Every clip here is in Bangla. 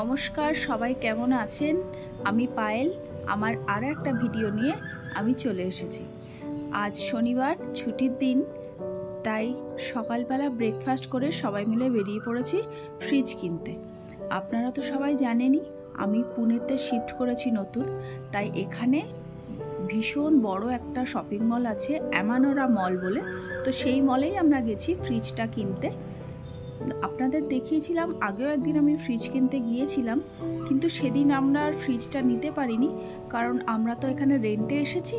নমস্কার, সবাই কেমন আছেন? আমি পায়েল। আমার আরও একটা ভিডিও নিয়ে আমি চলে এসেছি। আজ শনিবার, ছুটির দিন, তাই সকালবেলা ব্রেকফাস্ট করে সবাই মিলে বেরিয়ে পড়েছি ফ্রিজ কিনতে। আপনারা তো সবাই জানেনই আমি পুনেতে শিফট করেছি নতুন, তাই এখানে ভীষণ বড় একটা শপিং মল আছে, অ্যামানোরা মল বলে। তো সেই মলেই আমরা গেছি ফ্রিজটা কিনতে। আপনাদের দেখিয়েছিলাম আগেও একদিন আমি ফ্রিজ কিনতে গিয়েছিলাম, কিন্তু সেদিন আমরা ফ্রিজটা নিতে পারিনি, কারণ আমরা তো এখানে রেন্টে এসেছি,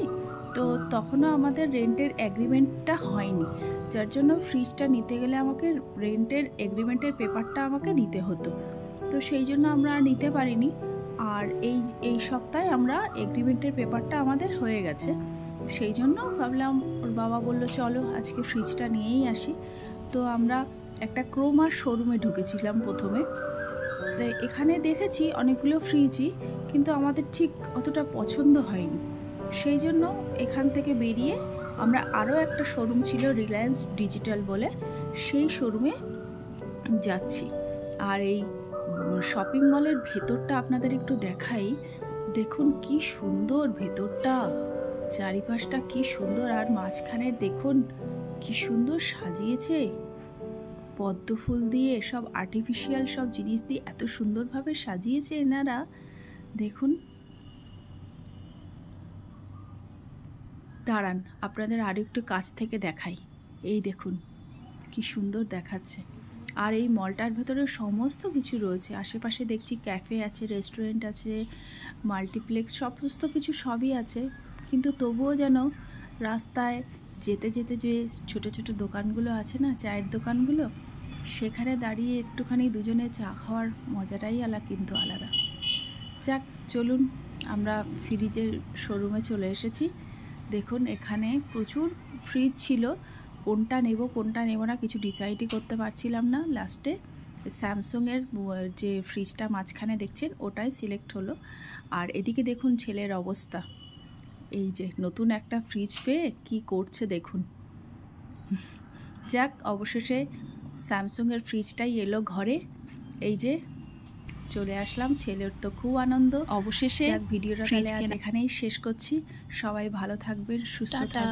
তো তখনও আমাদের রেন্টের এগ্রিমেন্টটা হয়নি, যার জন্য ফ্রিজটা নিতে গেলে আমাকে রেন্টের এগ্রিমেন্টের পেপারটা আমাকে দিতে হতো। তো সেই জন্য আমরা নিতে পারিনি। আর এই সপ্তাহে আমরা এগ্রিমেন্টের পেপারটা আমাদের হয়ে গেছে, সেই জন্য ভাবলাম, ওর বাবা বলল চলো আজকে ফ্রিজটা নিয়েই আসি। তো আমরা একটা ক্রোমার শোরুমে ঢুকেছিলাম প্রথমে। তো এখানে দেখেছি অনেকগুলো ফ্রিজই, কিন্তু আমাদের ঠিক অতটা পছন্দ হয়নি। সেই জন্য এখান থেকে বেরিয়ে আমরা আরও একটা শোরুম ছিল রিলায়েন্স ডিজিটাল বলে, সেই শোরুমে যাচ্ছি। আর এই শপিং মলের ভেতরটা আপনাদের একটু দেখাই। দেখুন কি সুন্দর ভেতরটা, চারিপাশটা কি সুন্দর, আর মাঝখানে দেখুন কি সুন্দর সাজিয়েছে পদ্ম ফুল দিয়ে, সব আর্টিফিশিয়াল সব জিনিস দিয়ে এত সুন্দরভাবে সাজিয়েছে এনারা। দেখুন, দাঁড়ান আপনাদের আরও একটু কাছ থেকে দেখাই। এই দেখুন কি সুন্দর দেখাচ্ছে। আর এই মলটার ভেতরে সমস্ত কিছু রয়েছে। আশেপাশে দেখছি ক্যাফে আছে, রেস্টুরেন্ট আছে, মাল্টিপ্লেক্স, সমস্ত কিছু সবই আছে। কিন্তু তবুও যেন রাস্তায় যেতে যেতে যে ছোট ছোট দোকানগুলো আছে না, চায়ের দোকানগুলো, সেখানে দাঁড়িয়ে একটুখানি দুজনে চা খাওয়ার মজাটাই কিন্তু আলাদা। যাক, চলুন আমরা ফ্রিজের শোরুমে চলে এসেছি। দেখুন এখানে প্রচুর ফ্রিজ ছিল, কোনটা নেব কোনটা নেব না কিছু ডিসাইডই করতে পারছিলাম না। লাস্টে স্যামসাংয়ের যে ফ্রিজটা মাঝখানে দেখছেন ওটাই সিলেক্ট হলো। আর এদিকে দেখুন ছেলের অবস্থা, এই যে নতুন একটা ফ্রিজ পেয়ে কি করছে দেখুন। যাক, অবশেষে স্যামসাংয়ের ফ্রিজটাই এলো ঘরে। এই যে চলে আসলাম, ছেলের তো খুব আনন্দ। অবশেষে ভিডিওটা এখানেই শেষ করছি। সবাই ভালো থাকবেন, সুস্থ থাকবেন।